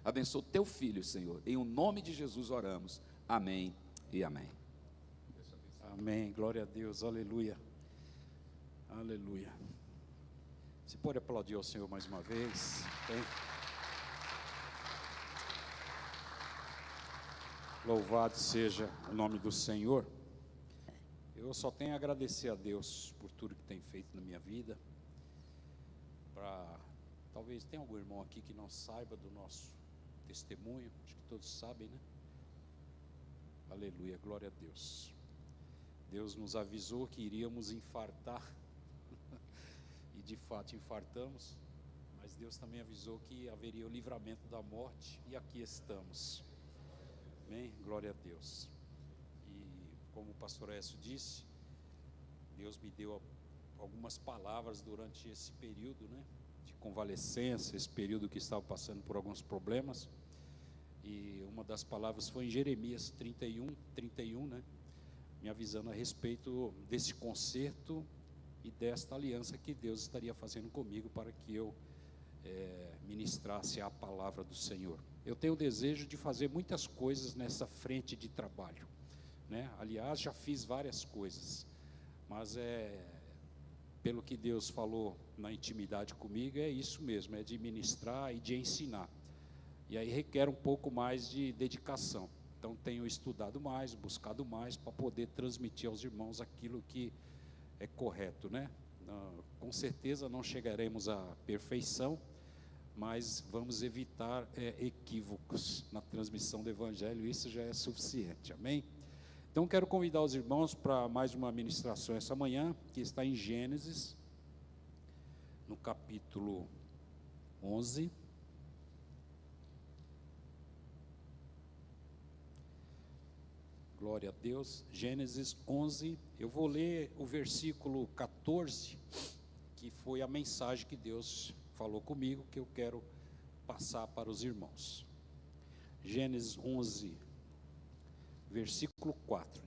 Abençoa o teu filho, Senhor. Em o nome de Jesus oramos. Amém e amém. Amém, glória a Deus, aleluia, aleluia. Você pode aplaudir ao Senhor mais uma vez? Tem? Louvado seja o nome do Senhor. Eu só tenho a agradecer a Deus por tudo que tem feito na minha vida. Talvez tenha algum irmão aqui que não saiba do nosso testemunho, acho que todos sabem, né? Aleluia, glória a Deus. Deus nos avisou que iríamos infartar, e de fato infartamos, mas Deus também avisou que haveria o livramento da morte, e aqui estamos. Amém? Glória a Deus. E como o pastor Écio disse, Deus me deu algumas palavras durante esse período, né, de convalescência, esse período que estava passando por alguns problemas, e uma das palavras foi em Jeremias 31, né, me avisando a respeito desse concerto e desta aliança que Deus estaria fazendo comigo para que eu ministrasse a palavra do Senhor. Eu tenho o desejo de fazer muitas coisas nessa frente de trabalho, né? Aliás, já fiz várias coisas, mas pelo que Deus falou na intimidade comigo, é isso mesmo, é de ministrar e de ensinar, e aí requer um pouco mais de dedicação. Então tenho estudado mais, buscado mais, para poder transmitir aos irmãos aquilo que é correto, né? Com certeza não chegaremos à perfeição, mas vamos evitar equívocos na transmissão do Evangelho, isso já é suficiente, amém? Então quero convidar os irmãos para mais uma ministração essa manhã, que está em Gênesis, no capítulo 11. Glória a Deus, Gênesis 11, eu vou ler o versículo 14, que foi a mensagem que Deus falou comigo, que eu quero passar para os irmãos. Gênesis 11, versículo 4,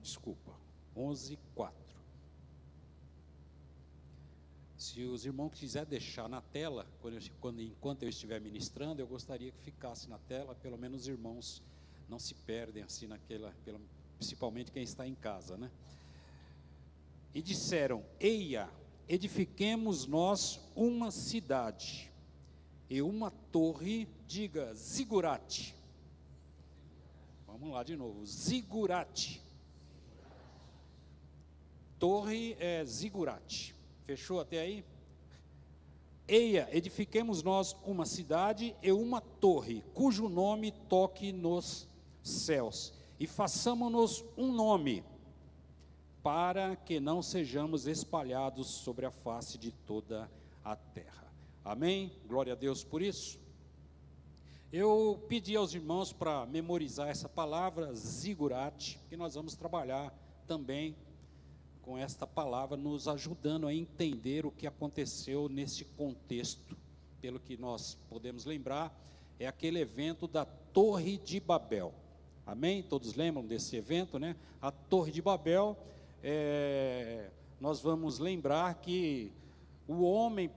11, 4. Se os irmãos quiserem deixar na tela, enquanto eu estiver ministrando, eu gostaria que ficasse na tela, pelo menos os irmãos não se perdem assim principalmente quem está em casa, né? E disseram: Eia, edifiquemos nós uma cidade e uma torre, diga zigurate. Vamos lá de novo, zigurate. Torre é zigurate. Fechou até aí? Eia, edifiquemos nós uma cidade e uma torre, cujo nome toque nos céus, e façamo-nos um nome, para que não sejamos espalhados sobre a face de toda a terra. Amém? Glória a Deus por isso. Eu pedi aos irmãos para memorizar essa palavra, zigurate, que nós vamos trabalhar também com esta palavra, nos ajudando a entender o que aconteceu nesse contexto. Pelo que nós podemos lembrar, é aquele evento da Torre de Babel. Amém? Todos lembram desse evento, né? A Torre de Babel, nós vamos lembrar que o homem,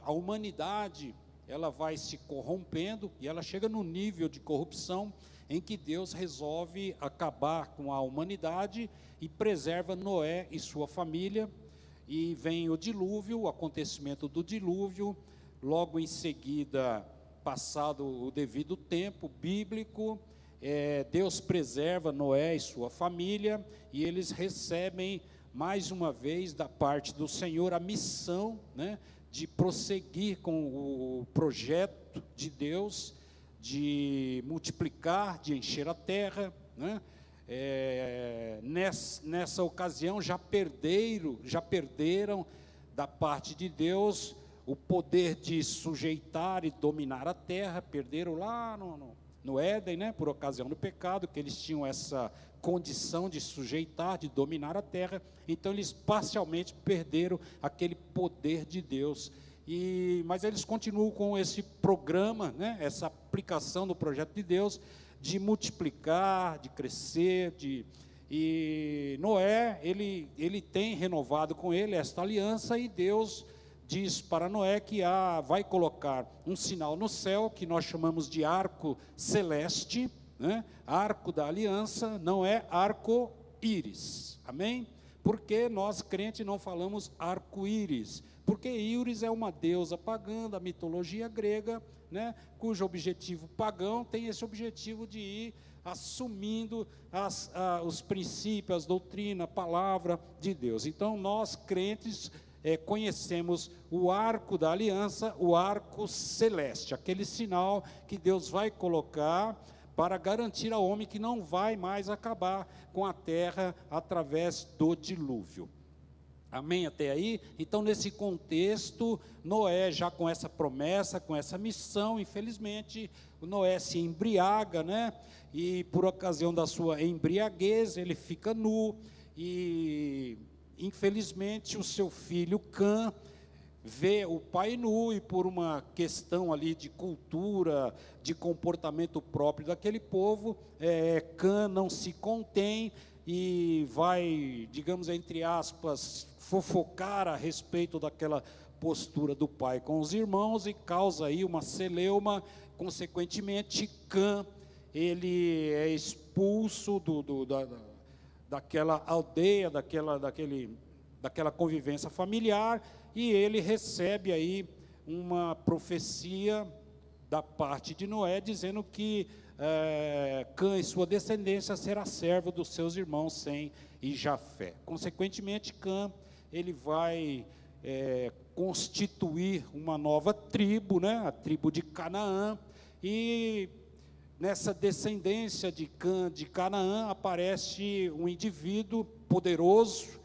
a humanidade, ela vai se corrompendo, e ela chega no nível de corrupção, em que Deus resolve acabar com a humanidade, e preserva Noé e sua família, e vem o dilúvio, o acontecimento do dilúvio, logo em seguida, passado o devido tempo bíblico, Deus preserva Noé e sua família, e eles recebem mais uma vez da parte do Senhor a missão, né, de prosseguir com o projeto de Deus, de multiplicar, de encher a terra, né? Nessa ocasião já perderam da parte de Deus o poder de sujeitar e dominar a terra, perderam lá no Éden, né, por ocasião do pecado, que eles tinham essa condição de sujeitar, de dominar a terra, então eles parcialmente perderam aquele poder de Deus, mas eles continuam com esse programa, né, essa aplicação do projeto de Deus, de multiplicar, de crescer, e Noé, ele tem renovado com ele esta aliança, e Deus diz para Noé que vai colocar um sinal no céu, que nós chamamos de arco celeste, né? Arco da aliança, não é arco-íris, amém? Porque nós crentes não falamos arco-íris, porque íris é uma deusa pagã da mitologia grega, né? Cujo objetivo pagão tem esse objetivo de ir assumindo os princípios, a doutrina, a palavra de Deus. Então nós crentes conhecemos o arco da aliança, o arco celeste, aquele sinal que Deus vai colocar para garantir ao homem que não vai mais acabar com a terra através do dilúvio. Amém até aí? Então, nesse contexto, Noé já com essa promessa, com essa missão, infelizmente, o Noé se embriaga, né? E por ocasião da sua embriaguez, ele fica nu, e infelizmente o seu filho Cã vê o pai nu, e por uma questão ali de cultura, de comportamento próprio daquele povo, Cã não se contém e vai, digamos, entre aspas, fofocar a respeito daquela postura do pai com os irmãos, e causa aí uma celeuma. Consequentemente, Cã, ele é expulso daquela aldeia, daquela convivência familiar, e ele recebe aí uma profecia da parte de Noé, dizendo que Cã e sua descendência será servo dos seus irmãos Sem e Jafé. Consequentemente, Cã, ele vai constituir uma nova tribo, né, a tribo de Canaã, e nessa descendência de Canaã aparece um indivíduo poderoso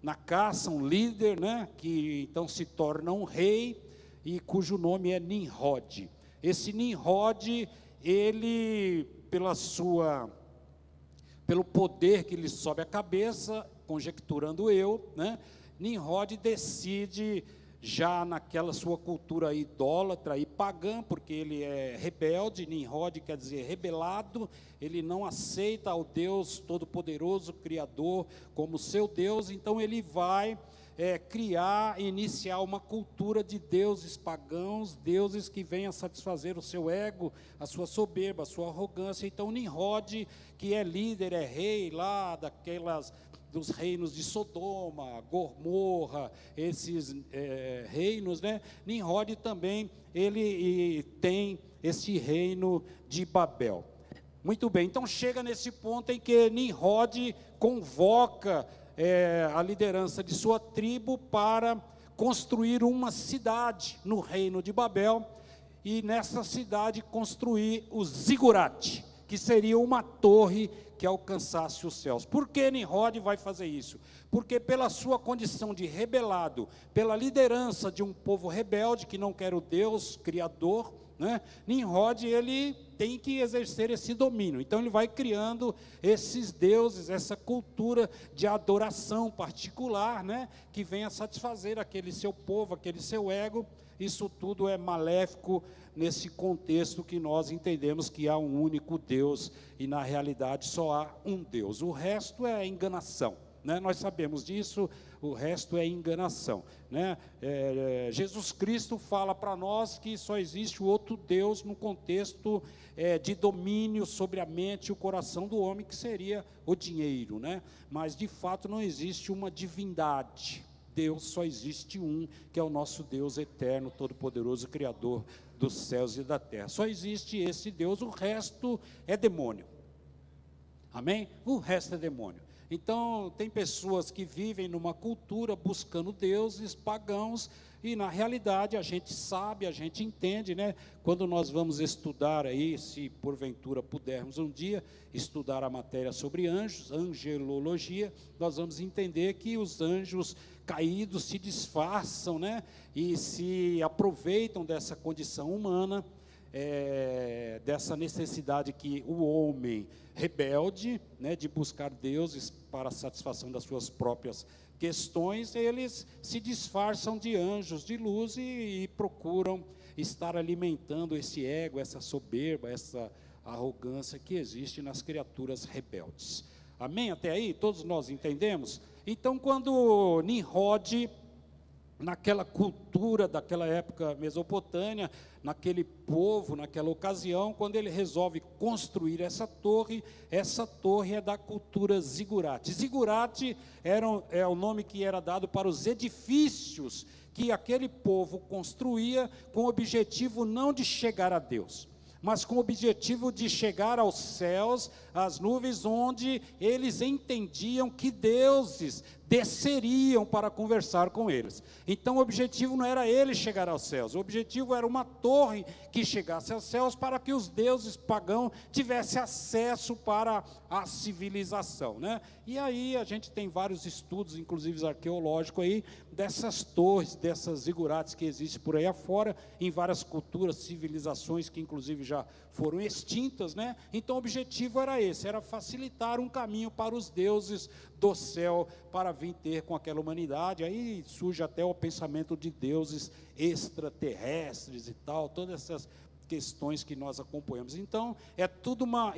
na caça, um líder, né, que então se torna um rei, e cujo nome é Nimrod. Esse Nimrod, ele, pelo poder que lhe sobe a cabeça, conjecturando eu, né, Nimrod decide, já naquela sua cultura idólatra e pagã, porque ele é rebelde. Nimrod quer dizer rebelado, ele não aceita ao Deus Todo-Poderoso, Criador, como seu Deus. Então ele vai iniciar uma cultura de deuses pagãos, deuses que venham satisfazer o seu ego, a sua soberba, a sua arrogância. Então Nimrod, que é líder, é rei lá dos reinos de Sodoma, Gomorra, esses reinos, né? Nimrod também, ele tem esse reino de Babel. Muito bem, então chega nesse ponto em que Nimrod convoca a liderança de sua tribo para construir uma cidade no reino de Babel, e nessa cidade construir o zigurate, que seria uma torre que alcançasse os céus. Por que Nimrod vai fazer isso? Porque pela sua condição de rebelado, pela liderança de um povo rebelde que não quer o Deus Criador, né, Nimrod, ele tem que exercer esse domínio. Então ele vai criando esses deuses, essa cultura de adoração particular, né, que venha satisfazer aquele seu povo, aquele seu ego. Isso tudo é maléfico nesse contexto que nós entendemos que há um único Deus, e na realidade só há um Deus. O resto é enganação, né? Nós sabemos disso, o resto é enganação, né? Jesus Cristo fala para nós que só existe o outro Deus no contexto de domínio sobre a mente e o coração do homem, que seria o dinheiro, né? Mas de fato não existe uma divindade. Deus só existe um, que é o nosso Deus eterno, todo-poderoso, Criador dos céus e da terra. Só existe esse Deus, o resto é demônio. Amém? O resto é demônio. Então, tem pessoas que vivem numa cultura buscando deuses pagãos, e na realidade a gente sabe, a gente entende, né? Quando nós vamos estudar aí, se porventura pudermos um dia estudar a matéria sobre anjos, angelologia, nós vamos entender que os anjos caídos se disfarçam, né? E se aproveitam dessa condição humana, dessa necessidade que o homem rebelde, né, de buscar deuses para a satisfação das suas próprias questões, eles se disfarçam de anjos de luz e procuram estar alimentando esse ego, essa soberba, essa arrogância que existe nas criaturas rebeldes. Amém? Até aí, todos nós entendemos? Então, quando Nimrod naquela cultura daquela época mesopotâmia, naquele povo, naquela ocasião, quando ele resolve construir essa torre é da cultura zigurate. Zigurate é o nome que era dado para os edifícios que aquele povo construía com o objetivo não de chegar a Deus, mas com o objetivo de chegar aos céus, às nuvens, onde eles entendiam que deuses desceriam para conversar com eles. Então o objetivo não era ele chegar aos céus, o objetivo era uma torre que chegasse aos céus para que os deuses pagãos tivessem acesso para a civilização, né? E aí a gente tem vários estudos, inclusive arqueológicos aí, dessas torres, dessas zigurates que existem por aí afora, em várias culturas, civilizações que inclusive já foram extintas, né? Então o objetivo era esse, era facilitar um caminho para os deuses do céu para vir ter com aquela humanidade. Aí surge até o pensamento de deuses extraterrestres e tal, todas essas questões que nós acompanhamos. Então, é tudo uma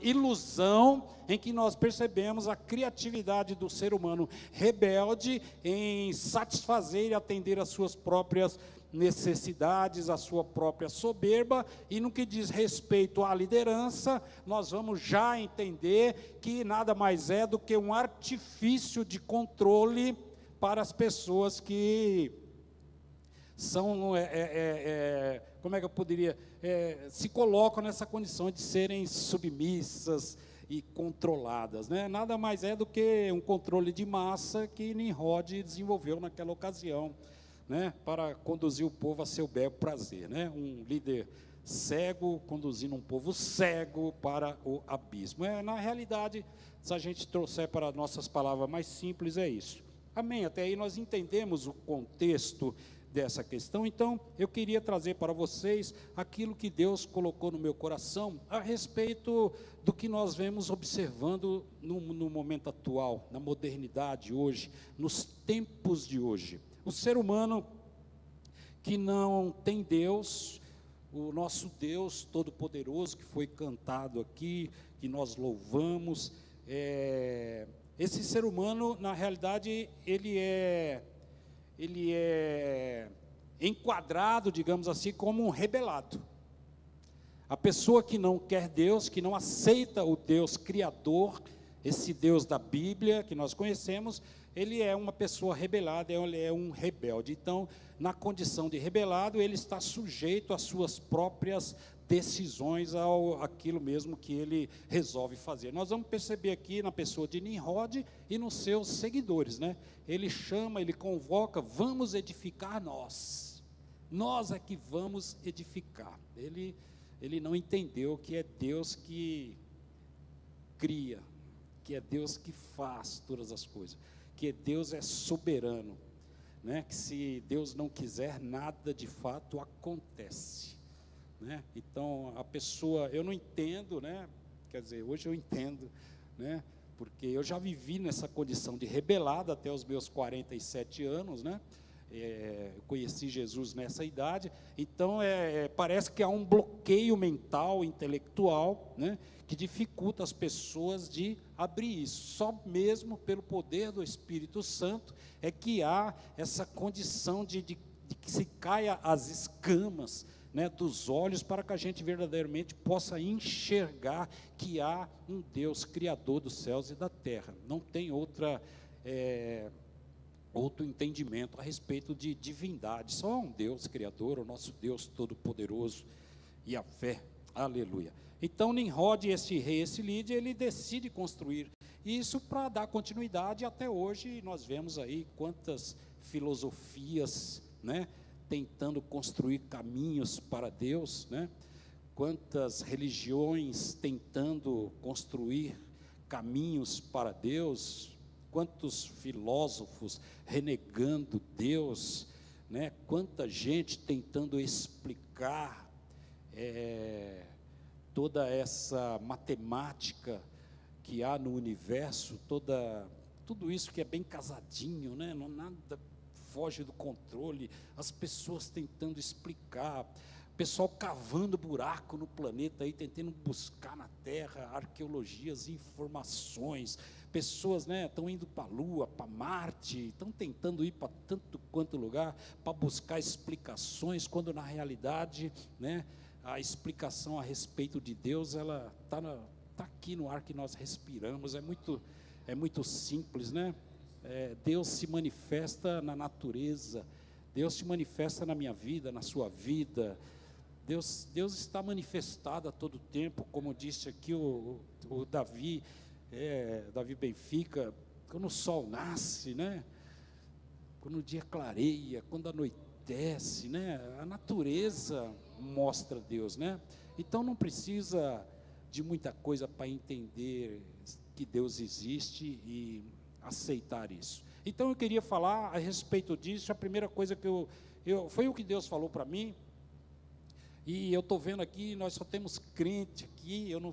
ilusão em que nós percebemos a criatividade do ser humano rebelde em satisfazer e atender às suas próprias necessidades, a sua própria soberba, e no que diz respeito à liderança, nós vamos já entender que nada mais é do que um artifício de controle para as pessoas que são, como é que eu poderia, se colocam nessa condição de serem submissas e controladas, né? Nada mais é do que um controle de massa que Nimrod desenvolveu naquela ocasião, né, para conduzir o povo a seu belo prazer, né? Um líder cego conduzindo um povo cego para o abismo. Na realidade, se a gente trouxer para nossas palavras mais simples, é isso. Amém? Até aí nós entendemos o contexto dessa questão. Então, eu queria trazer para vocês aquilo que Deus colocou no meu coração a respeito do que nós vemos observando no momento atual, na modernidade hoje, nos tempos de hoje. O ser humano que não tem Deus, o nosso Deus Todo-Poderoso, que foi cantado aqui, que nós louvamos, esse ser humano, na realidade, ele é enquadrado, digamos assim, como um rebelado. A pessoa que não quer Deus, que não aceita o Deus Criador, esse Deus da Bíblia, que nós conhecemos, ele é uma pessoa rebelada, ele é um rebelde. Então, na condição de rebelado, ele está sujeito às suas próprias decisões, aquilo mesmo que ele resolve fazer. Nós vamos perceber aqui na pessoa de Nimrod e nos seus seguidores, né? Ele chama, ele convoca, vamos edificar nós é que vamos edificar. Ele não entendeu que é Deus que cria, que é Deus que faz todas as coisas, que Deus é soberano, né? Que se Deus não quiser, nada de fato acontece, né? Então, a pessoa, eu não entendo, né? Quer dizer, hoje eu entendo, né? Porque eu já vivi nessa condição de rebelado até os meus 47 anos, né? Eu conheci Jesus nessa idade. Então, parece que há um bloqueio mental, intelectual, né? Que dificulta as pessoas de abrir isso. Só mesmo pelo poder do Espírito Santo é que há essa condição de que se caia as escamas, né, dos olhos, para que a gente verdadeiramente possa enxergar que há um Deus Criador dos céus e da terra. Não tem outro entendimento a respeito de divindade. Só há um Deus Criador, o nosso Deus Todo-Poderoso, e a fé. Aleluia. Então, Nimrod, esse rei, esse líder, ele decide construir isso para dar continuidade. Até hoje nós vemos aí quantas filosofias, né, tentando construir caminhos para Deus, né? Quantas religiões tentando construir caminhos para Deus, quantos filósofos renegando Deus, né? Quanta gente tentando explicar toda essa matemática que há no universo, tudo isso que é bem casadinho, né? Não nada foge do controle, as pessoas tentando explicar, pessoal cavando buraco no planeta aí, tentando buscar na Terra arqueologias, informações. Pessoas, né, estão indo para a Lua, para Marte, estão tentando ir para tanto quanto lugar para buscar explicações, quando na realidade, né, a explicação a respeito de Deus, ela está aqui no ar que nós respiramos. É muito simples, né? Deus se manifesta na natureza, Deus se manifesta na minha vida, na sua vida. Deus está manifestado a todo tempo, como disse aqui o Davi, Davi Benfica, quando o sol nasce, né? Quando o dia clareia, quando anoitece, né? A natureza mostra Deus, né? Então não precisa de muita coisa para entender que Deus existe e aceitar isso. Então eu queria falar a respeito disso. A primeira coisa que foi o que Deus falou para mim, e eu estou vendo aqui, nós só temos crente aqui, eu não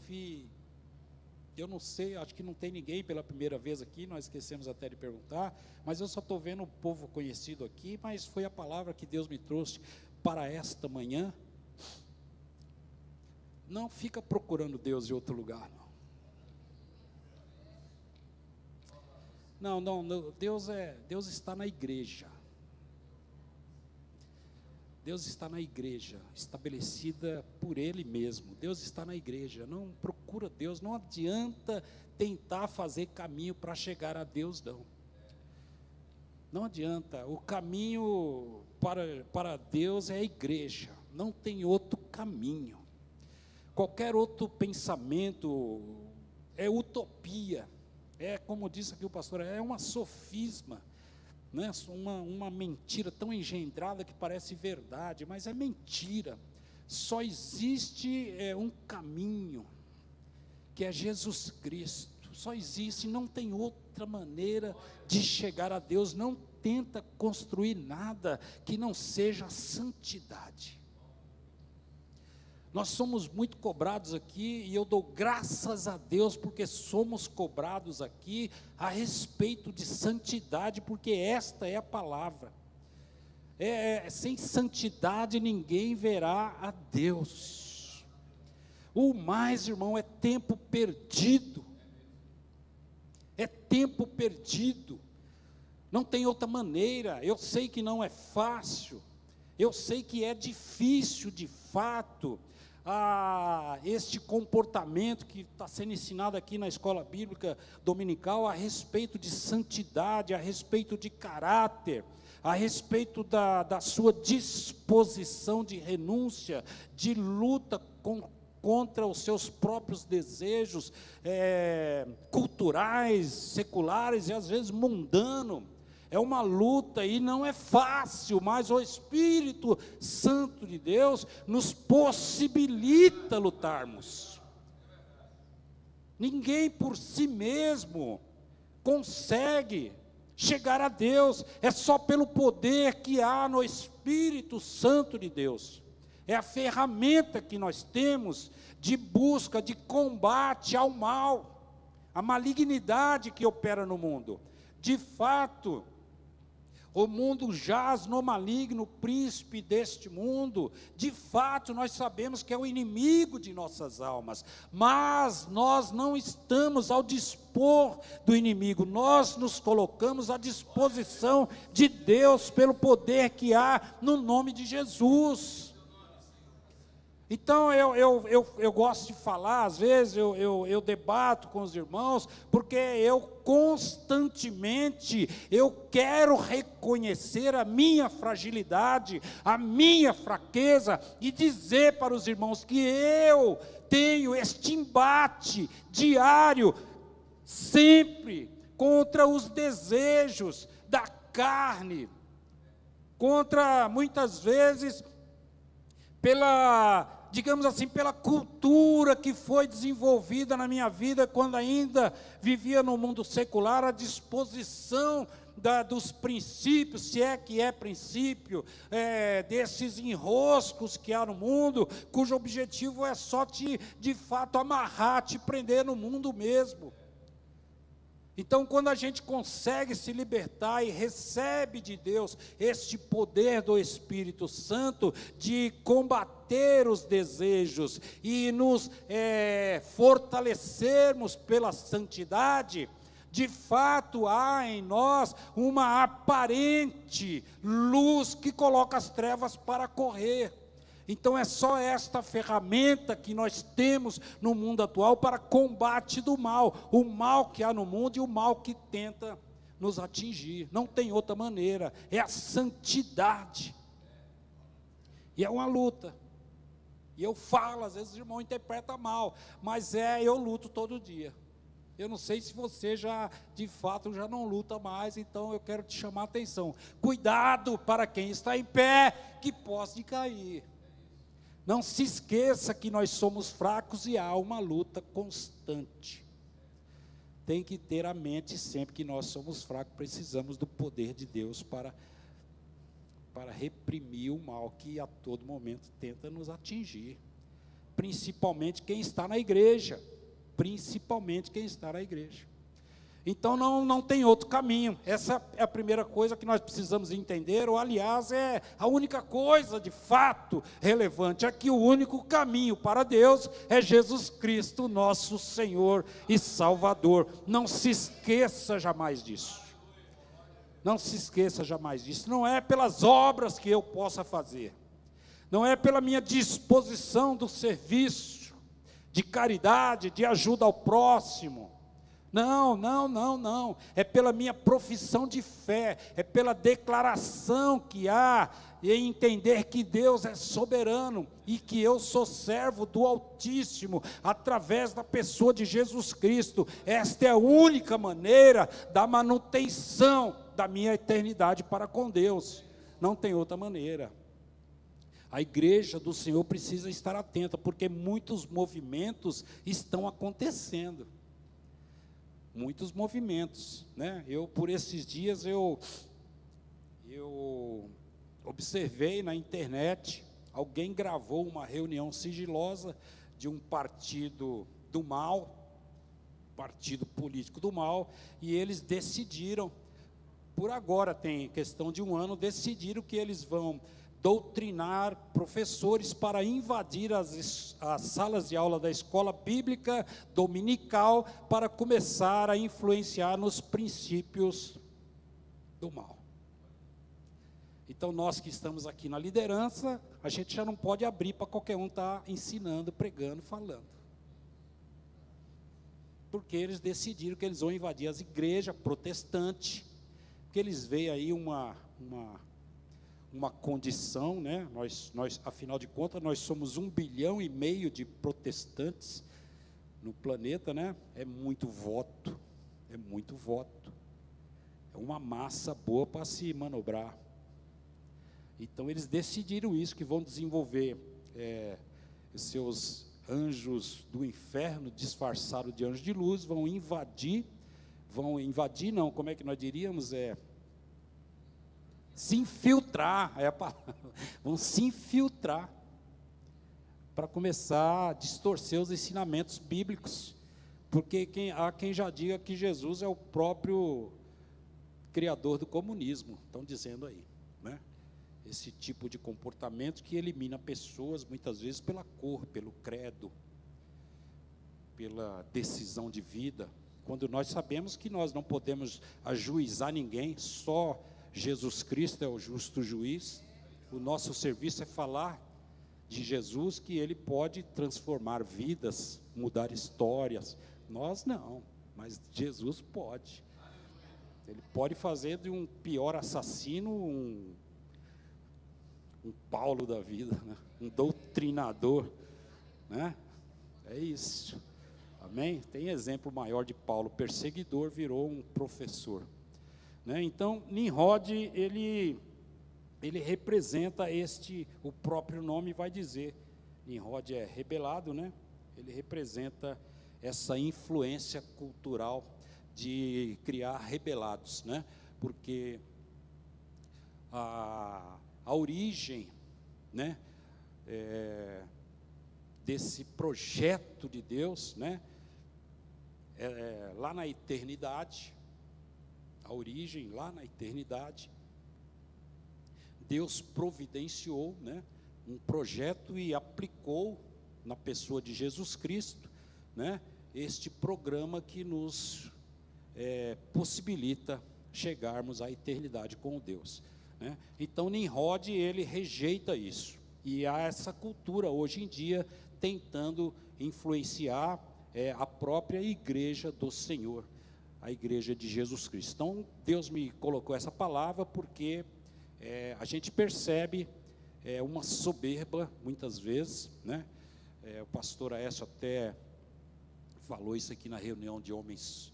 sei, acho que não tem ninguém pela primeira vez aqui, nós esquecemos até de perguntar, mas eu só estou vendo um povo conhecido aqui, mas foi a palavra que Deus me trouxe para esta manhã. Não fica procurando Deus em outro lugar, não. Não, Deus está na igreja. Deus está na igreja, estabelecida por Ele mesmo. Deus está na igreja. Não procura Deus, não adianta tentar fazer caminho para chegar a Deus, não. Não adianta. O caminho para Deus é a igreja. Não tem outro caminho. Qualquer outro pensamento é utopia. Como disse aqui o pastor, é uma sofisma, né? Uma mentira tão engendrada que parece verdade, mas é mentira. Só existe um caminho, que é Jesus Cristo. Só existe, não tem outra maneira de chegar a Deus. Não tenta construir nada que não seja a santidade. Nós somos muito cobrados aqui, e eu dou graças a Deus, porque somos cobrados aqui a respeito de santidade, porque esta é a palavra. Sem santidade ninguém verá a Deus. O mais, irmão, é tempo perdido. É tempo perdido. Não tem outra maneira. Eu sei que não é fácil. Eu sei que é difícil de fato. Este comportamento que está sendo ensinado aqui na escola bíblica dominical a respeito de santidade, a respeito de caráter, a respeito da sua disposição de renúncia, de luta contra os seus próprios desejos culturais, seculares e às vezes mundano. É uma luta e não é fácil, mas o Espírito Santo de Deus nos possibilita lutarmos. Ninguém por si mesmo consegue chegar a Deus, é só pelo poder que há no Espírito Santo de Deus. É a ferramenta que nós temos de busca, de combate ao mal, à malignidade que opera no mundo. De fato, o mundo jaz no maligno, o príncipe deste mundo. De fato, nós sabemos que é o inimigo de nossas almas, mas nós não estamos ao dispor do inimigo, nós nos colocamos à disposição de Deus, pelo poder que há no nome de Jesus. Então eu gosto de falar, às vezes eu debato com os irmãos, porque eu constantemente quero reconhecer a minha fragilidade, a minha fraqueza, e dizer para os irmãos que eu tenho este embate diário, sempre, contra os desejos da carne, contra, muitas vezes, digamos assim, pela cultura que foi desenvolvida na minha vida, quando ainda vivia no mundo secular, a disposição dos princípios, se é que é princípio, desses enroscos que há no mundo, cujo objetivo é só de fato, amarrar, te prender no mundo mesmo. Então, quando a gente consegue se libertar e recebe de Deus este poder do Espírito Santo de combater combater os desejos e nos fortalecermos pela santidade, de fato há em nós uma aparente luz que coloca as trevas para correr. Então é só esta ferramenta que nós temos no mundo atual para combate do mal, o mal que há no mundo e o mal que tenta nos atingir. Não tem outra maneira, é a santidade. E é uma luta. E eu falo, às vezes o irmão interpreta mal, mas eu luto todo dia. Eu não sei se você já, de fato, já não luta mais, então eu quero te chamar a atenção. Cuidado para quem está em pé, que possa cair. Não se esqueça que nós somos fracos e há uma luta constante. Tem que ter a mente sempre que nós somos fracos, precisamos do poder de Deus para reprimir o mal que a todo momento tenta nos atingir. Principalmente quem está na igreja. Principalmente quem está na igreja. Então não tem outro caminho. Essa é a primeira coisa que nós precisamos entender, ou aliás, é a única coisa de fato relevante, é que o único caminho para Deus é Jesus Cristo, nosso Senhor e Salvador. Não se esqueça jamais disso. Não se esqueça jamais disso. Não é pelas obras que eu possa fazer, não é pela minha disposição do serviço, de caridade, de ajuda ao próximo. Não. É pela minha profissão de fé, é pela declaração que há, e entender que Deus é soberano, e que eu sou servo do Altíssimo, através da pessoa de Jesus Cristo. Esta é a única maneira da manutenção da minha eternidade para com Deus. Não tem outra maneira. A igreja do Senhor precisa estar atenta, porque muitos movimentos estão acontecendo. Muitos movimentos, né? Por esses dias, eu observei na internet, alguém gravou uma reunião sigilosa de um partido do mal, partido político do mal, e eles decidiram, por agora, tem questão de um ano, decidiram que eles vão doutrinar professores para invadir as salas de aula da escola bíblica dominical, para começar a influenciar nos princípios do mal. Então nós que estamos aqui na liderança, a gente já não pode abrir para qualquer um estar ensinando, pregando, falando. Porque eles decidiram que eles vão invadir as igrejas protestantes, porque eles veem aí uma condição, né? Nós, afinal de contas, nós somos 1,5 bilhão de protestantes no planeta, né? É muito voto, é uma massa boa para se manobrar. Então eles decidiram isso, que vão desenvolver seus anjos do inferno disfarçados de anjos de luz, vão invadir não, como é que nós diríamos, se infiltrar, é a palavra, vão se infiltrar, para começar a distorcer os ensinamentos bíblicos, porque há quem já diga que Jesus é o próprio criador do comunismo, estão dizendo aí, né? Esse tipo de comportamento que elimina pessoas, muitas vezes pela cor, pelo credo, pela decisão de vida, quando nós sabemos que nós não podemos ajuizar ninguém, só Jesus Cristo é o justo juiz. O nosso serviço é falar de Jesus, que Ele pode transformar vidas, mudar histórias. Nós não, mas Jesus pode. Ele pode fazer de um pior assassino um Paulo da vida, né? Um doutrinador, né? É isso. Amém? Tem exemplo maior de Paulo, perseguidor, virou um professor, né? Então, Nimrod, ele representa o próprio nome vai dizer, Nimrod é rebelado, né? Ele representa essa influência cultural de criar rebelados, né? Porque a origem, né, desse projeto de Deus, né, lá na eternidade, a origem lá na eternidade, Deus providenciou, né, um projeto e aplicou na pessoa de Jesus Cristo, né, este programa que nos possibilita chegarmos à eternidade com Deus, né? Então Nimrod, ele rejeita isso, e há essa cultura hoje em dia tentando influenciar a própria igreja do Senhor, a igreja de Jesus Cristo. Então Deus me colocou essa palavra porque a gente percebe uma soberba muitas vezes, né? O pastor Aécio até falou isso aqui na reunião de homens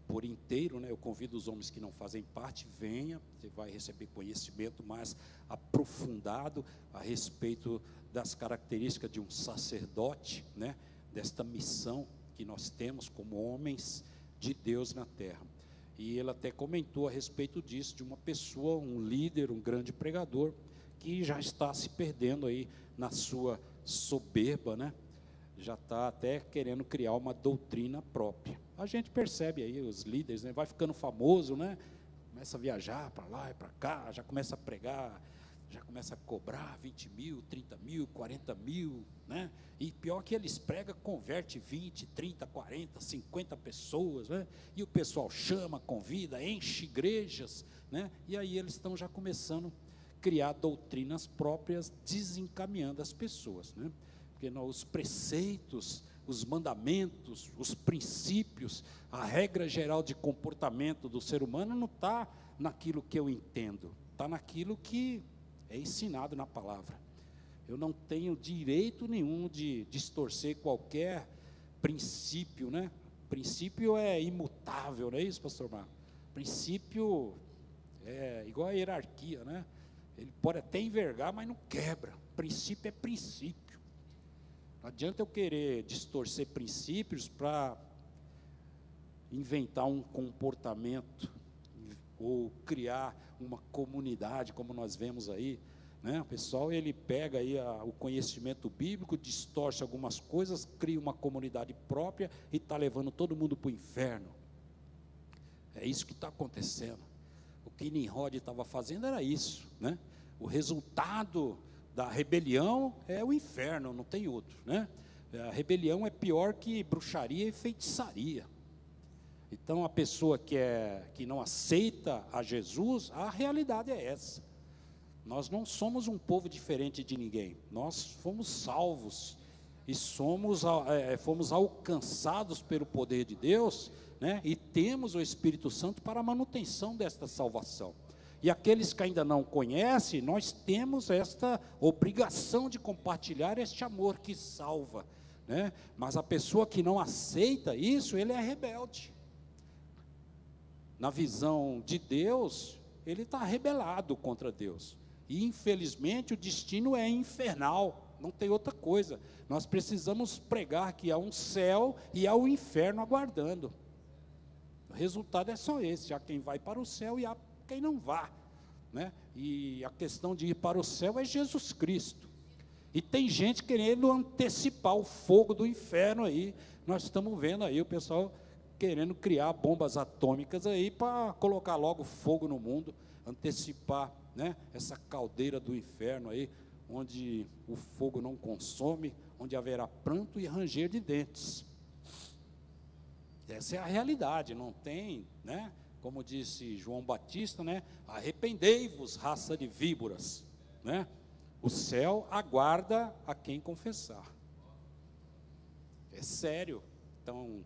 por inteiro, né? Eu convido os homens que não fazem parte, venha, você vai receber conhecimento mais aprofundado a respeito das características de um sacerdote, né? Desta missão que nós temos como homens de Deus na terra. E ele até comentou a respeito disso, de uma pessoa, um líder, um grande pregador, que já está se perdendo aí na sua soberba, né? Já está até querendo criar uma doutrina própria. A gente percebe aí os líderes, né? Vai ficando famoso, né? Começa a viajar para lá e para cá, já começa a pregar, já começa a cobrar 20 mil, 30 mil, 40 mil, né? E pior que eles pregam, converte 20, 30, 40, 50 pessoas, né? E o pessoal chama, convida, enche igrejas, né? E aí eles estão já começando a criar doutrinas próprias, desencaminhando as pessoas, né? Porque os preceitos, os mandamentos, os princípios, a regra geral de comportamento do ser humano não está naquilo que eu entendo, está naquilo que é ensinado na palavra. Eu não tenho direito nenhum de distorcer qualquer princípio, né? Princípio é imutável, não é isso, pastor Marco? Princípio é igual a hierarquia, né? Ele pode até envergar, mas não quebra. Princípio é princípio. Não adianta eu querer distorcer princípios para inventar um comportamento ou criar uma comunidade, como nós vemos aí, né? O pessoal, ele pega aí o conhecimento bíblico, distorce algumas coisas, cria uma comunidade própria e está levando todo mundo para o inferno. É isso que está acontecendo. O que Nimrod estava fazendo era isso, né? O resultado da rebelião é o inferno, não tem outro, né? A rebelião é pior que bruxaria e feitiçaria. Então a pessoa que não aceita a Jesus, a realidade é essa. Nós não somos um povo diferente de ninguém, nós fomos salvos e fomos alcançados pelo poder de Deus, né? E temos o Espírito Santo para a manutenção desta salvação. E aqueles que ainda não conhecem, nós temos esta obrigação de compartilhar este amor que salva, né? Mas a pessoa que não aceita isso, ele é rebelde. Na visão de Deus, ele está rebelado contra Deus. E infelizmente o destino é infernal, não tem outra coisa. Nós precisamos pregar que há um céu e há um inferno aguardando. O resultado é só esse: há quem vai para o céu e há quem não vá, né? E a questão de ir para o céu é Jesus Cristo. E tem gente querendo antecipar o fogo do inferno aí. Nós estamos vendo aí o pessoal querendo criar bombas atômicas aí para colocar logo fogo no mundo, antecipar, né, essa caldeira do inferno aí, onde o fogo não consome, onde haverá pranto e ranger de dentes. Essa é a realidade, não tem, né? Como disse João Batista, né? Arrependei-vos, raça de víboras, né? O céu aguarda a quem confessar. É sério. Então,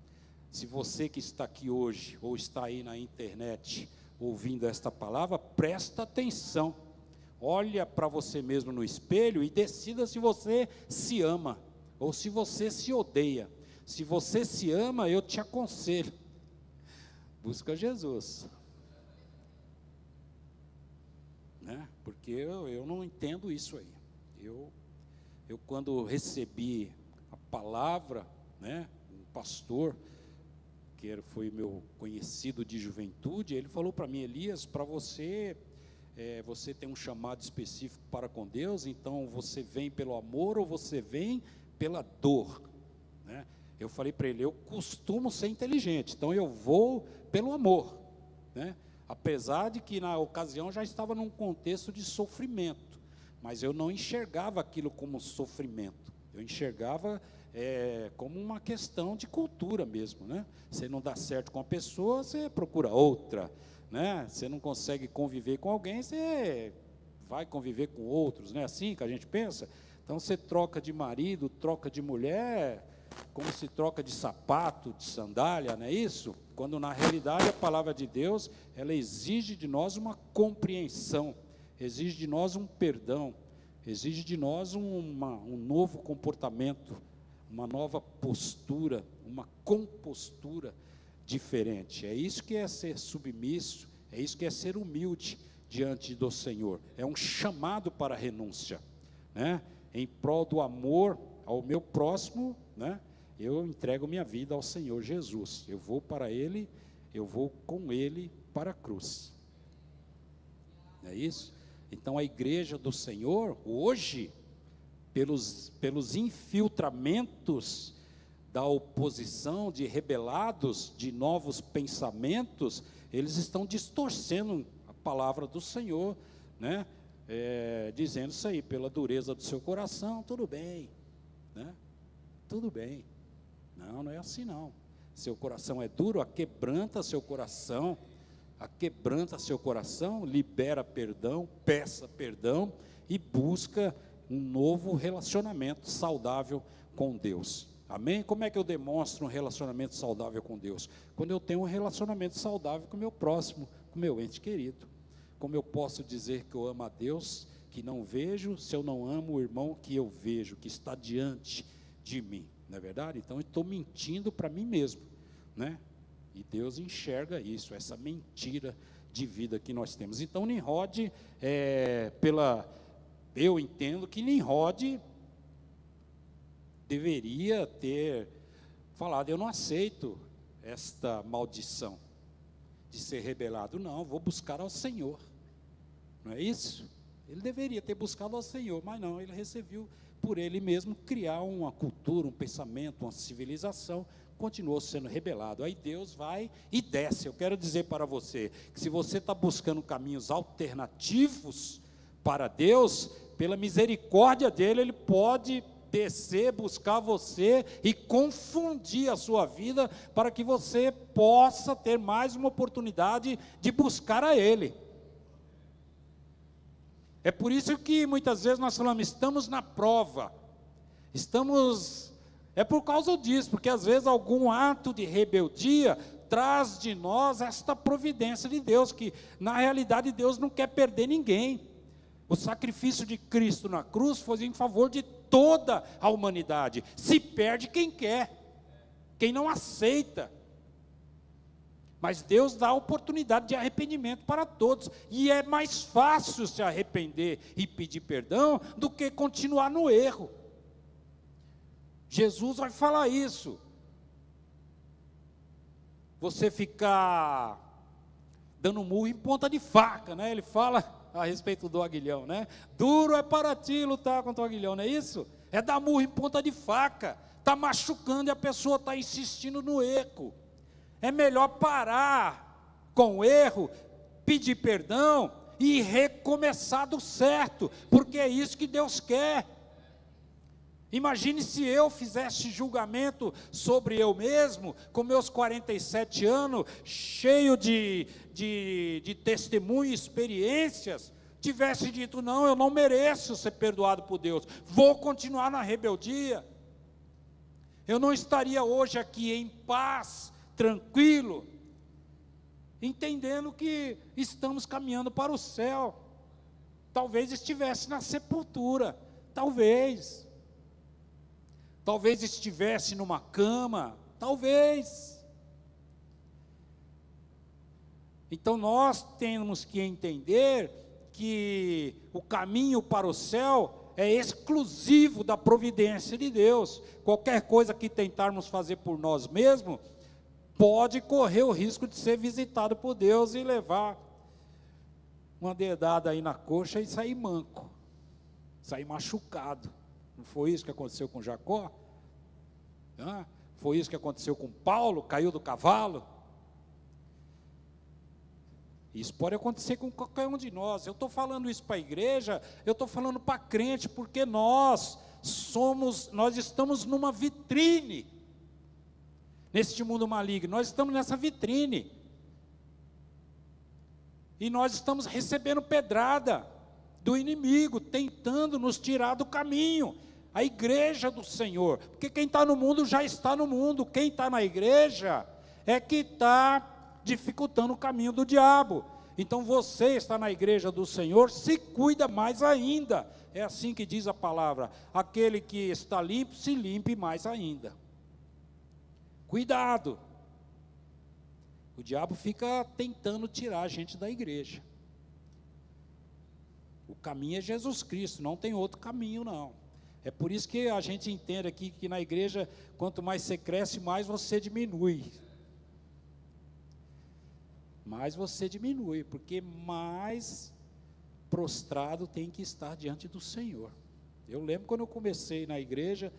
se você que está aqui hoje, ou está aí na internet, ouvindo esta palavra, presta atenção. Olha para você mesmo no espelho e decida se você se ama, ou se você se odeia. Se você se ama, eu te aconselho, busca Jesus, né? Porque eu não entendo isso aí. Eu quando recebi a palavra, né, um pastor, que foi meu conhecido de juventude, ele falou para mim: Elias, para você, você tem um chamado específico para com Deus, então você vem pelo amor ou você vem pela dor, né? Eu falei para ele: eu costumo ser inteligente, então eu vou pelo amor, né? Apesar de que na ocasião já estava num contexto de sofrimento, mas eu não enxergava aquilo como sofrimento. Eu enxergava como uma questão de cultura mesmo, né? Você não dá certo com a pessoa, você procura outra, né? Você não consegue conviver com alguém, você vai conviver com outros, não é assim que a gente pensa? Então você troca de marido, troca de mulher, como se troca de sapato, de sandália, não é isso? Quando na realidade a palavra de Deus, ela exige de nós uma compreensão, exige de nós um perdão, exige de nós um novo comportamento, uma nova postura, uma compostura diferente. É isso que é ser submisso, é isso que é ser humilde diante do Senhor. É um chamado para a renúncia, né? Em prol do amor ao meu próximo, né? Eu entrego minha vida ao Senhor Jesus. Eu vou para Ele, eu vou com Ele para a cruz. É isso? Então a igreja do Senhor, hoje, pelos infiltramentos da oposição, de rebelados, de novos pensamentos, eles estão distorcendo a palavra do Senhor, né? Dizendo isso aí, pela dureza do seu coração, tudo bem, né? Tudo bem. Não, não é assim não. Seu coração é duro, aquebranta seu coração, libera perdão, peça perdão e busca um novo relacionamento saudável com Deus. Amém? Como é que eu demonstro um relacionamento saudável com Deus? Quando eu tenho um relacionamento saudável com o meu próximo, com o meu ente querido. Como eu posso dizer que eu amo a Deus, que não vejo, se eu não amo o irmão que eu vejo, que está diante de mim? Não é verdade? Então eu estou mentindo para mim mesmo, né? E Deus enxerga isso, essa mentira de vida que nós temos. Então Nimrod, eu entendo que Nimrod deveria ter falado: eu não aceito esta maldição de ser rebelado, não, vou buscar ao Senhor. Não é isso? Ele deveria ter buscado ao Senhor, mas não, ele recebeu por ele mesmo criar uma cultura, um pensamento, uma civilização, continuou sendo rebelado. Aí Deus vai e desce. Eu quero dizer para você, que se você está buscando caminhos alternativos para Deus, pela misericórdia dele, ele pode descer, buscar você e confundir a sua vida, para que você possa ter mais uma oportunidade de buscar a ele. É por isso que muitas vezes nós falamos, estamos na prova, é por causa disso, porque às vezes algum ato de rebeldia traz de nós esta providência de Deus, que na realidade Deus não quer perder ninguém. O sacrifício de Cristo na cruz foi em favor de toda a humanidade. Se perde quem quer, quem não aceita. Mas Deus dá a oportunidade de arrependimento para todos. E é mais fácil se arrepender e pedir perdão do que continuar no erro. Jesus vai falar isso. Você ficar dando murro em ponta de faca, né? Ele fala a respeito do aguilhão, né? Duro é para ti lutar contra o aguilhão, não é isso? É dar murro em ponta de faca, está machucando e a pessoa está insistindo no erro. É melhor parar com o erro, pedir perdão e recomeçar do certo, porque é isso que Deus quer. Imagine se eu fizesse julgamento sobre eu mesmo, com meus 47 anos, cheio de testemunho e experiências, tivesse dito: não, eu não mereço ser perdoado por Deus, vou continuar na rebeldia. Eu não estaria hoje aqui em paz, tranquilo, entendendo que estamos caminhando para o céu. Talvez estivesse na sepultura, talvez estivesse numa cama, talvez. Então nós temos que entender que o caminho para o céu é exclusivo da providência de Deus. Qualquer coisa que tentarmos fazer por nós mesmos, pode correr o risco de ser visitado por Deus e levar uma dedada aí na coxa e sair manco, sair machucado. Não foi isso que aconteceu com Jacó? Foi isso que aconteceu com Paulo, caiu do cavalo? Isso pode acontecer com qualquer um de nós. Eu estou falando isso para a igreja, eu estou falando para crente, porque nós estamos numa vitrine, neste mundo maligno, nós estamos nessa vitrine, e nós estamos recebendo pedrada do inimigo, tentando nos tirar do caminho, a igreja do Senhor, porque quem está no mundo já está no mundo, quem está na igreja é que está dificultando o caminho do diabo. Então você está na igreja do Senhor, se cuida mais ainda, é assim que diz a palavra, aquele que está limpo, se limpe mais ainda. Cuidado, o diabo fica tentando tirar a gente da igreja. O caminho é Jesus Cristo, não tem outro caminho não. É por isso que a gente entende aqui que na igreja, quanto mais você cresce, mais você diminui. Mais você diminui, porque mais prostrado tem que estar diante do Senhor. Eu lembro quando eu comecei na igreja,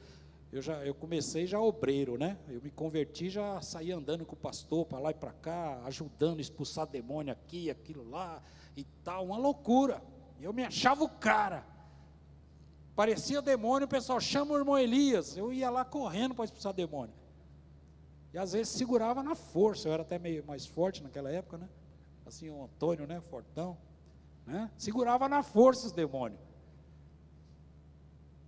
eu comecei já obreiro, né? Eu me converti, já saí andando com o pastor para lá e para cá, ajudando a expulsar demônio aqui, aquilo lá e tal, uma loucura. Eu me achava o cara. Parecia demônio, o pessoal chama o irmão Elias, eu ia lá correndo para expulsar demônio. E às vezes segurava na força, eu era até meio mais forte naquela época, né? Assim, o Antônio, né? Fortão, né? Segurava na força os demônios.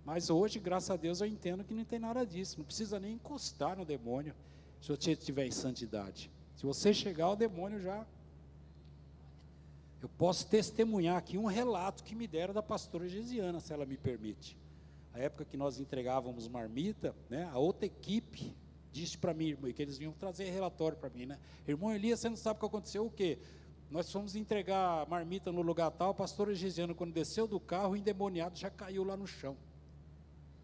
Mas hoje, graças a Deus, eu entendo que não tem nada disso, não precisa nem encostar no demônio, se você estiver em santidade. Se você chegar ao demônio já... Eu posso testemunhar aqui um relato que me deram da pastora Gesiana, se ela me permite. A época que nós entregávamos marmita, né, a outra equipe disse para mim, que eles vinham trazer relatório para mim, né? Irmão Elias, você não sabe o que aconteceu, o quê? Nós fomos entregar marmita no lugar tal, a pastora Gesiana, quando desceu do carro, o endemoniado já caiu lá no chão.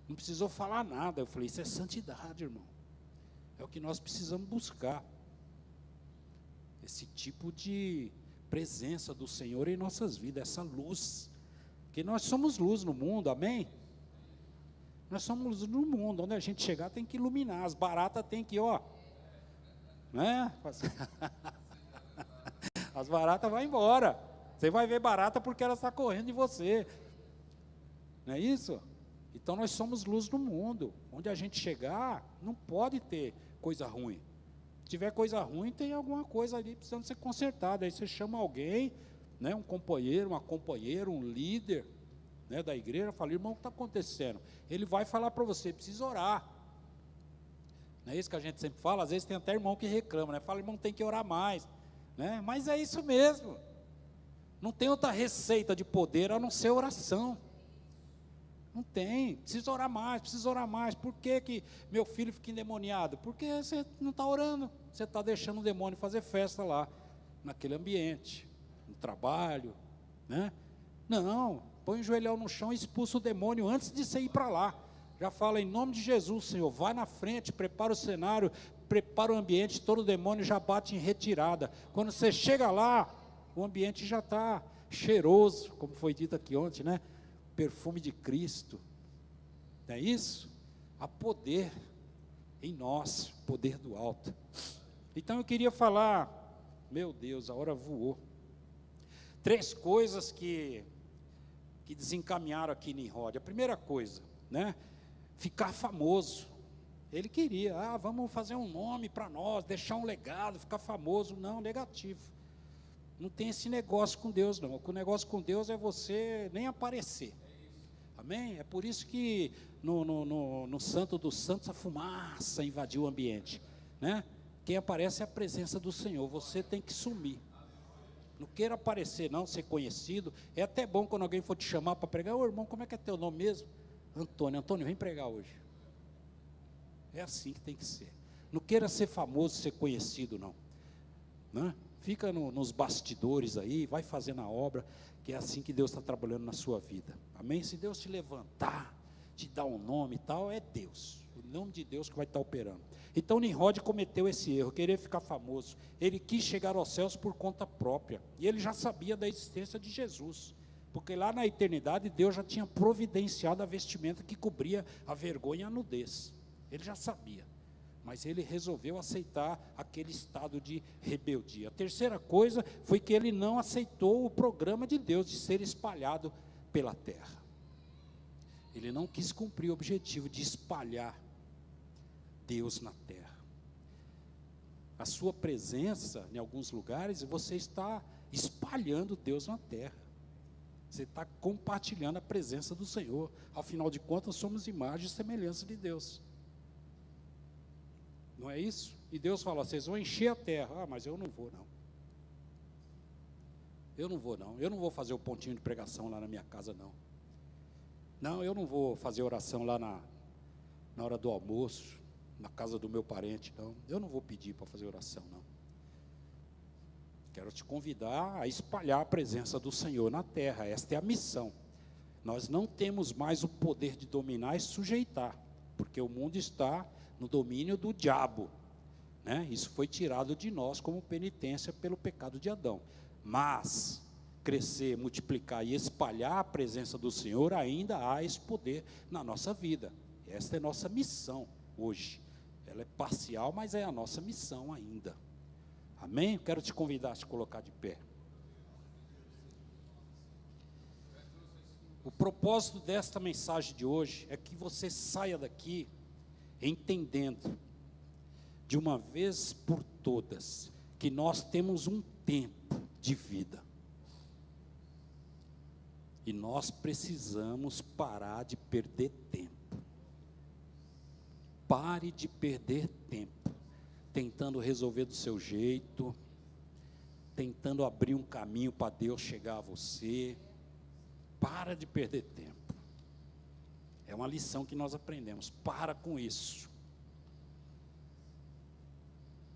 Não precisou falar nada. Eu falei, isso é santidade, irmão. É o que nós precisamos buscar. Esse tipo de presença do Senhor em nossas vidas, essa luz, porque nós somos luz no mundo, amém? Nós somos luz no mundo, onde a gente chegar tem que iluminar, as baratas tem que, ó, né? As baratas vão embora, você vai ver barata porque ela está correndo de você, não é isso? Então nós somos luz no mundo, onde a gente chegar, não pode ter coisa ruim. Se tiver coisa ruim, tem alguma coisa ali precisando ser consertada. Aí você chama alguém, né, um companheiro, uma companheira, um líder, né, da igreja, fala, irmão, o que está acontecendo? Ele vai falar para você, precisa orar. Não é isso que a gente sempre fala? Às vezes tem até irmão que reclama, né? Fala, irmão, tem que orar mais, né? Mas é isso mesmo. Não tem outra receita de poder a não ser oração. Não tem, precisa orar mais, precisa orar mais. Por que que meu filho fica endemoniado? Porque você não está orando, você está deixando o demônio fazer festa lá, naquele ambiente, no trabalho, né? Não, põe o joelhão no chão e expulsa o demônio antes de você ir para lá. Já fala, em nome de Jesus, Senhor, vai na frente, prepara o cenário, prepara o ambiente, todo demônio já bate em retirada. Quando você chega lá, o ambiente já está cheiroso, como foi dito aqui ontem, né? Perfume de Cristo, não é isso? Há poder em nós, poder do alto. Então eu queria falar, meu Deus, a hora voou. 3 coisas que desencaminharam aqui Nimrod. A primeira coisa, né? Ficar famoso. Ele queria, vamos fazer um nome para nós, deixar um legado, ficar famoso. Não, negativo. Não tem esse negócio com Deus, não. O negócio com Deus é você nem aparecer. Amém? É por isso que no Santo dos Santos a fumaça invadiu o ambiente, né? Quem aparece é a presença do Senhor, você tem que sumir. Não queira aparecer não, ser conhecido. É até bom quando alguém for te chamar para pregar, ô irmão, como é que é teu nome mesmo? Antônio, vem pregar hoje. É assim que tem que ser. Não queira ser famoso, ser conhecido não, né? Fica nos bastidores aí, vai fazendo a obra, que é assim que Deus está trabalhando na sua vida, amém? Se Deus te levantar, te dar um nome e tal, é Deus, o nome de Deus que vai estar operando. Então Nimrod cometeu esse erro, querer ficar famoso. Ele quis chegar aos céus por conta própria, e ele já sabia da existência de Jesus, porque lá na eternidade Deus já tinha providenciado a vestimenta que cobria a vergonha e a nudez, ele já sabia. mas ele resolveu aceitar aquele estado de rebeldia. A terceira coisa foi que ele não aceitou o programa de Deus de ser espalhado pela terra. Ele não quis cumprir o objetivo de espalhar Deus na terra. A sua presença em alguns lugares, você está espalhando Deus na terra. Você está compartilhando a presença do Senhor. Afinal de contas, somos imagem e semelhança de Deus. Não é isso? E Deus fala, vocês vão encher a terra. Ah, mas eu não vou não. Eu não vou não. Eu não vou fazer o pontinho de pregação lá na minha casa não. Não, eu não vou fazer oração lá na hora do almoço, na casa do meu parente, não. Eu não vou pedir para fazer oração, não. Quero te convidar a espalhar a presença do Senhor na terra. Esta é a missão. Nós não temos mais o poder de dominar e sujeitar, porque o mundo está no domínio do diabo, né? Isso foi tirado de nós como penitência pelo pecado de Adão. Mas crescer, multiplicar e espalhar a presença do Senhor, ainda há esse poder na nossa vida. Esta é a nossa missão hoje. Ela é parcial, mas é a nossa missão ainda. Amém? Eu quero te convidar a se colocar de pé. O propósito desta mensagem de hoje é que você saia daqui entendendo, de uma vez por todas, que nós temos um tempo de vida. E nós precisamos parar de perder tempo. Pare de perder tempo, tentando resolver do seu jeito, tentando abrir um caminho para Deus chegar a você. Para de perder tempo. É uma lição que nós aprendemos. Para com isso.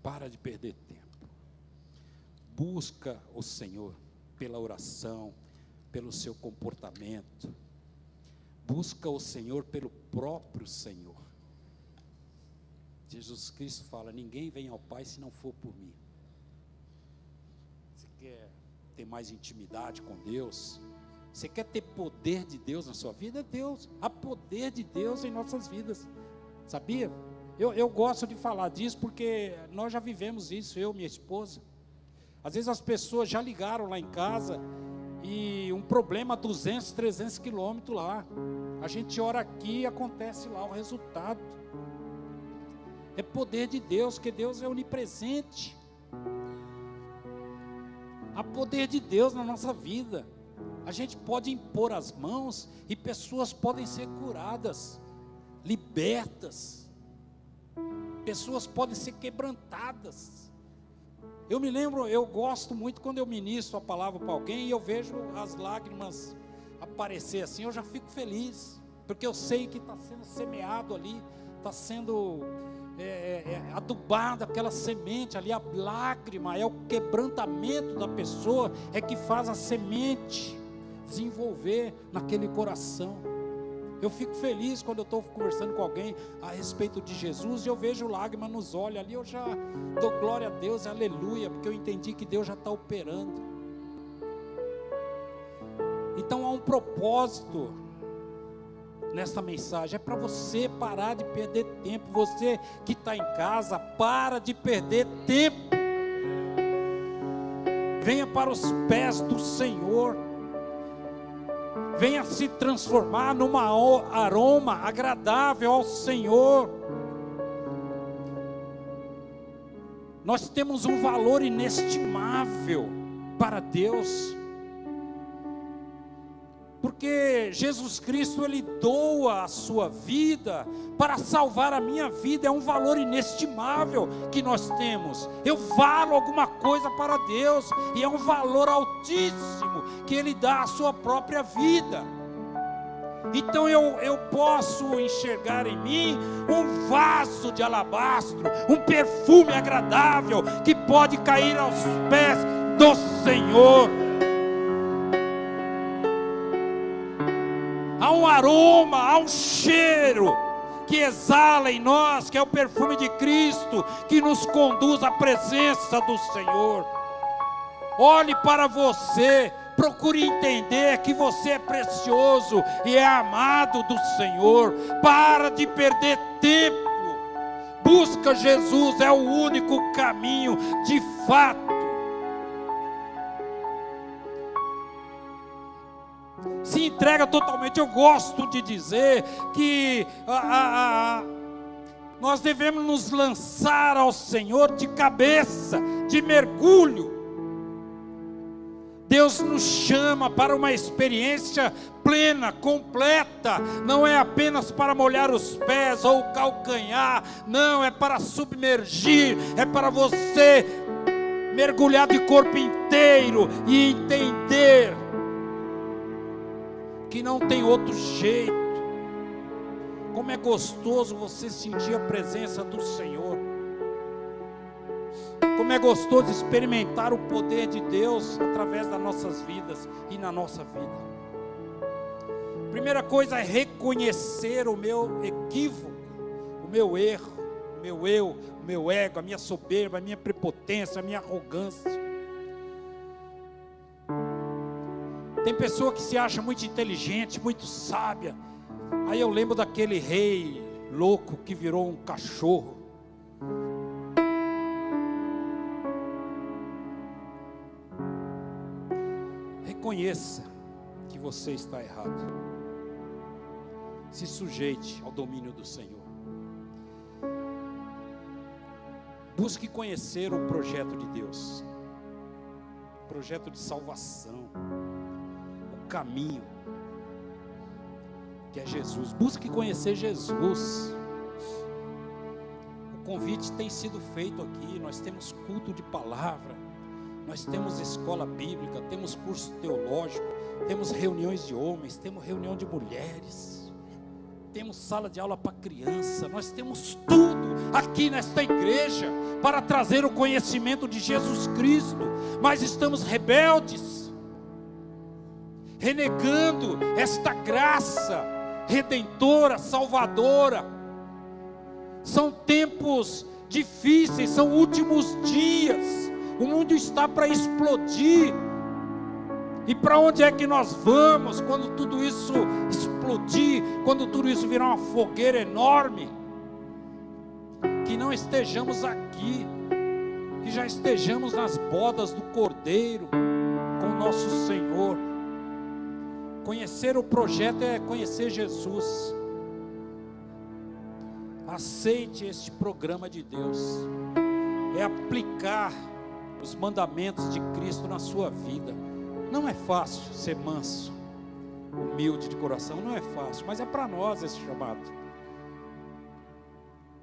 Para de perder tempo. Busca o Senhor pela oração, pelo seu comportamento. Busca o Senhor pelo próprio Senhor. Jesus Cristo fala, ninguém vem ao Pai se não for por mim. Você quer ter mais intimidade com Deus? Você quer ter poder de Deus na sua vida? Deus, há poder de Deus em nossas vidas, sabia? Eu gosto de falar disso porque nós já vivemos isso, eu e minha esposa. Às vezes as pessoas já ligaram lá em casa e um problema a 200, 300 quilômetros lá. A gente ora aqui e acontece lá o resultado. É poder de Deus, porque Deus é onipresente. Há poder de Deus na nossa vida. A gente pode impor as mãos e pessoas podem ser curadas, libertas. Pessoas podem ser quebrantadas. Eu me lembro, eu gosto muito quando eu ministro a palavra para alguém e eu vejo as lágrimas aparecer assim, eu já fico feliz, porque eu sei que está sendo semeado ali, está sendo adubada aquela semente ali, a lágrima é o quebrantamento da pessoa, é que faz a semente desenvolver naquele coração. Eu fico feliz quando eu estou conversando com alguém a respeito de Jesus e eu vejo lágrima nos olhos ali, eu já dou glória a Deus, aleluia, porque eu entendi que Deus já está operando. Então há um propósito nesta mensagem, é para você parar de perder tempo. Você que está em casa, para de perder tempo. Venha para os pés do Senhor. Venha se transformar num aroma agradável ao Senhor. Nós temos um valor inestimável para Deus. Porque Jesus Cristo, Ele doa a sua vida para salvar a minha vida. É um valor inestimável que nós temos. Eu valo alguma coisa para Deus, e é um valor altíssimo que Ele dá à sua própria vida. Então eu posso enxergar em mim um vaso de alabastro, um perfume agradável que pode cair aos pés do Senhor. Há um aroma, há um cheiro que exala em nós, que é o perfume de Cristo, que nos conduz à presença do Senhor. Olhe para você, procure entender que você é precioso e é amado do Senhor. Para de perder tempo, busca Jesus, é o único caminho de fato. Se entrega totalmente. Eu gosto de dizer que nós devemos nos lançar ao Senhor de cabeça, de mergulho. Deus nos chama para uma experiência plena, completa. Não é apenas para molhar os pés ou o calcanhar. Não, é para submergir. É para você mergulhar de corpo inteiro e entender que não tem outro jeito. Como é gostoso você sentir a presença do Senhor. Como é gostoso experimentar o poder de Deus através das nossas vidas e na nossa vida. Primeira coisa é reconhecer o meu equívoco, o meu erro, o meu eu, o meu ego, a minha soberba, a minha prepotência, a minha arrogância. Tem pessoa que se acha muito inteligente, muito sábia. Aí eu lembro daquele rei louco que virou um cachorro. Reconheça que você está errado. Se sujeite ao domínio do Senhor. Busque conhecer o projeto de Deus. O projeto de salvação. O caminho. Que é Jesus. Busque conhecer Jesus. O convite tem sido feito aqui. Nós temos culto de palavra. Nós temos escola bíblica, temos curso teológico, temos reuniões de homens, temos reunião de mulheres, temos sala de aula para criança. Nós temos tudo aqui nesta igreja para trazer o conhecimento de Jesus Cristo. Mas estamos rebeldes, renegando esta graça redentora, salvadora. São tempos difíceis, são últimos dias. O mundo está para explodir. E para onde é que nós vamos quando tudo isso explodir? Quando tudo isso virar uma fogueira enorme? Que não estejamos aqui, que já estejamos nas bodas do Cordeiro com o nosso Senhor. Conhecer o projeto é conhecer Jesus. Aceite este programa de Deus. É aplicar os mandamentos de Cristo na sua vida. Não é fácil ser manso, humilde de coração, não é fácil, mas é para nós esse chamado.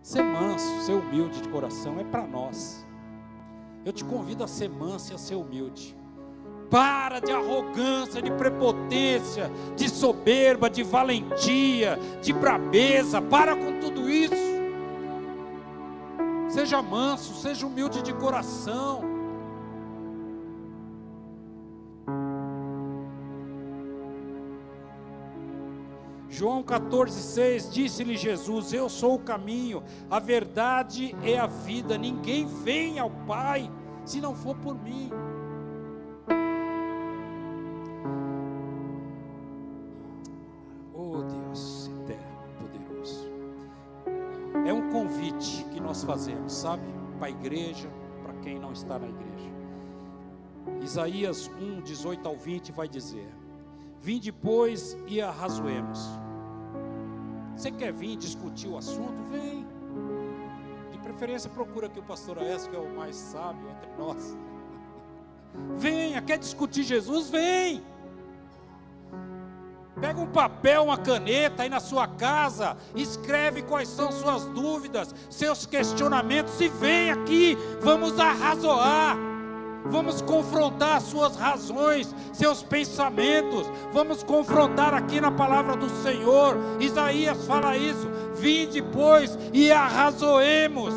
Ser manso, ser humilde de coração é para nós. Eu te convido a ser manso e a ser humilde. Para de arrogância, de prepotência, de soberba, de valentia, de brabeza. Para com tudo isso. Seja manso, seja humilde de coração. João 14,6, disse-lhe Jesus: eu sou o caminho, a verdade e a vida. Ninguém vem ao Pai se não for por mim. Oh Deus eterno, poderoso. É um convite que nós fazemos, sabe? Para a igreja, para quem não está na igreja. Isaías 1, 18 ao 20 vai dizer: vinde, pois, e arrazoemos. Você quer vir discutir o assunto? Vem. De preferência procura aqui o pastor Aécio, que é o mais sábio entre nós. Venha, quer discutir Jesus? Vem. Pega um papel, uma caneta aí na sua casa, escreve quais são suas dúvidas, seus questionamentos e vem aqui, vamos arrazoar. Vamos confrontar suas razões, seus pensamentos. Vamos confrontar aqui na palavra do Senhor. Isaías fala isso: vinde, pois, e arrazoemos.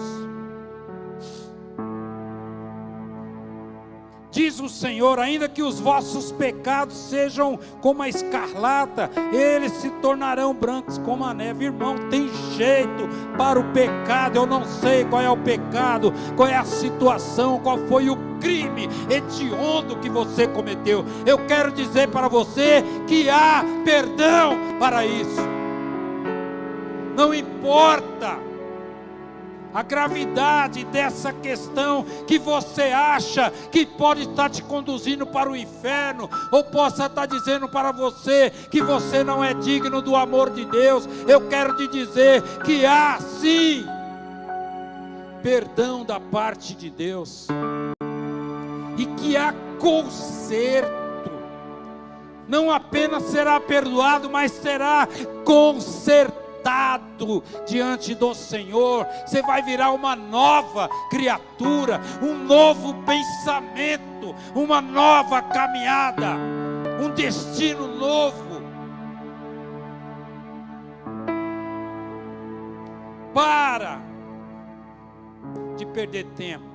Diz o Senhor: ainda que os vossos pecados sejam como a escarlata, eles se tornarão brancos como a neve. Irmão, tem jeito para o pecado. Eu não sei qual é o pecado, qual é a situação, qual foi o crime hediondo que você cometeu. Eu quero dizer para você que há perdão para isso. Não importa a gravidade dessa questão que você acha que pode estar te conduzindo para o inferno, ou possa estar dizendo para você que você não é digno do amor de Deus, eu quero te dizer que há sim perdão da parte de Deus, e que há conserto. Não apenas será perdoado, mas será consertado diante do Senhor. Você vai virar uma nova criatura, um novo pensamento, uma nova caminhada, um destino novo. Para de perder tempo.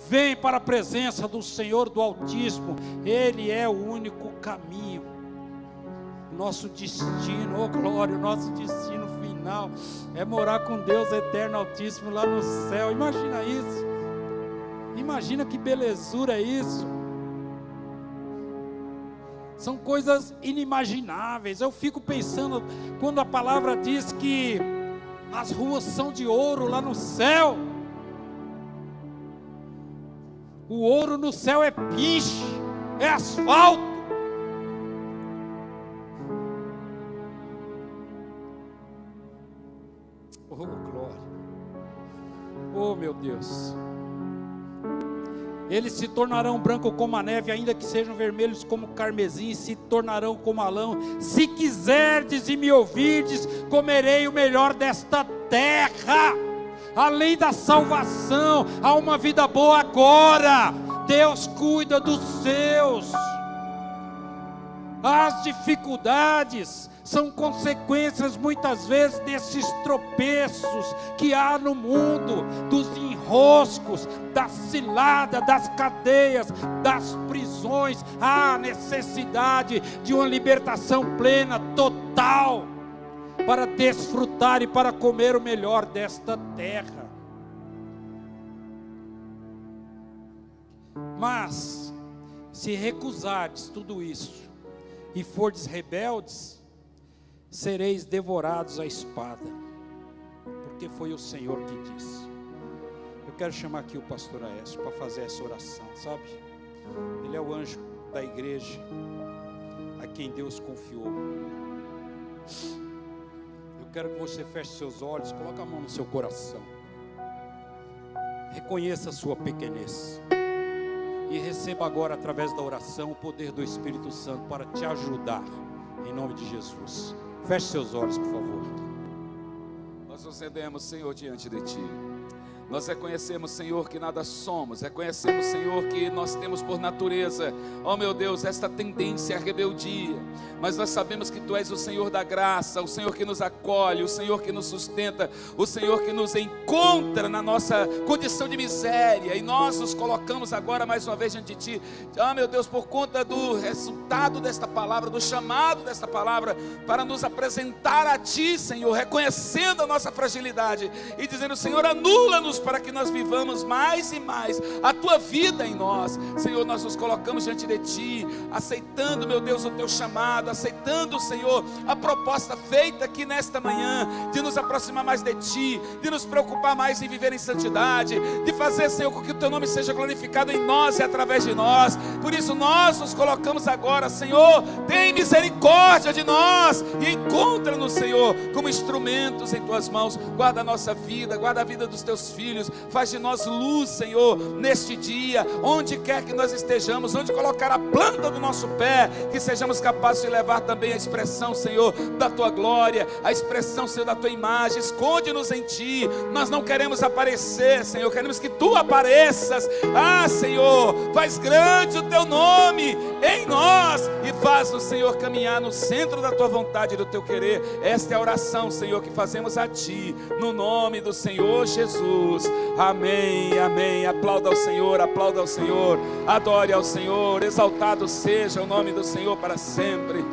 Vem para a presença do Senhor do Altíssimo. Ele é o único caminho. Nosso destino, oh glória, o nosso destino final é morar com Deus eterno Altíssimo lá no céu. Imagina isso. Imagina que belezura é isso. São coisas inimagináveis. Eu fico pensando quando a palavra diz que as ruas são de ouro lá no céu. O ouro no céu é piche, é asfalto. Oh glória, oh meu Deus. Eles se tornarão brancos como a neve, ainda que sejam vermelhos como carmesim, se tornarão como a lã. Se quiserdes e me ouvirdes, comerei o melhor desta terra. Além da salvação, há uma vida boa agora. Deus cuida dos seus. As dificuldades são consequências muitas vezes desses tropeços que há no mundo, dos enroscos, da cilada, das cadeias, das prisões. Há necessidade de uma libertação plena, total, para desfrutar e para comer o melhor desta terra. Mas, se recusardes tudo isso, e fordes rebeldes, sereis devorados à espada, porque foi o Senhor que disse. Eu quero chamar aqui o pastor Aécio para fazer essa oração, sabe? Ele é o anjo da igreja, a quem Deus confiou. Quero que você feche seus olhos, coloque a mão no seu coração. Reconheça a sua pequenez. E receba agora, através da oração, o poder do Espírito Santo para te ajudar. Em nome de Jesus. Feche seus olhos, por favor. Nós nos rendemos, Senhor, diante de Ti. Nós reconhecemos, Senhor, que nada somos. Reconhecemos, Senhor, que nós temos por natureza, oh meu Deus, esta tendência à rebeldia. Mas nós sabemos que Tu és o Senhor da graça, o Senhor que nos acolhe, o Senhor que nos sustenta, o Senhor que nos encontra na nossa condição de miséria. E nós nos colocamos agora mais uma vez diante de Ti, oh meu Deus, por conta do resultado desta palavra, do chamado desta palavra, para nos apresentar a Ti, Senhor, reconhecendo a nossa fragilidade e dizendo: Senhor, anula-nos para que nós vivamos mais e mais a Tua vida em nós. Senhor, nós nos colocamos diante de Ti, aceitando, meu Deus, o Teu chamado, aceitando, Senhor, a proposta feita aqui nesta manhã, de nos aproximar mais de Ti, de nos preocupar mais em viver em santidade, de fazer, Senhor, com que o Teu nome seja glorificado em nós e através de nós. Por isso nós nos colocamos agora, Senhor, tem misericórdia de nós e encontra-nos, Senhor, como instrumentos em Tuas mãos. Guarda a nossa vida, guarda a vida dos Teus filhos, faz de nós luz, Senhor, neste dia, onde quer que nós estejamos, onde colocar a planta do nosso pé, que sejamos capazes de levar também a expressão, Senhor, da Tua glória, a expressão, Senhor, da Tua imagem. Esconde-nos em Ti. Nós não queremos aparecer, Senhor, queremos que Tu apareças. Senhor, faz grande o Teu nome em nós e faz-nos, Senhor, caminhar no centro da Tua vontade e do Teu querer. Esta é a oração, Senhor, que fazemos a Ti, no nome do Senhor Jesus. Amém, amém. Aplauda ao Senhor, adore ao Senhor, exaltado seja o nome do Senhor para sempre.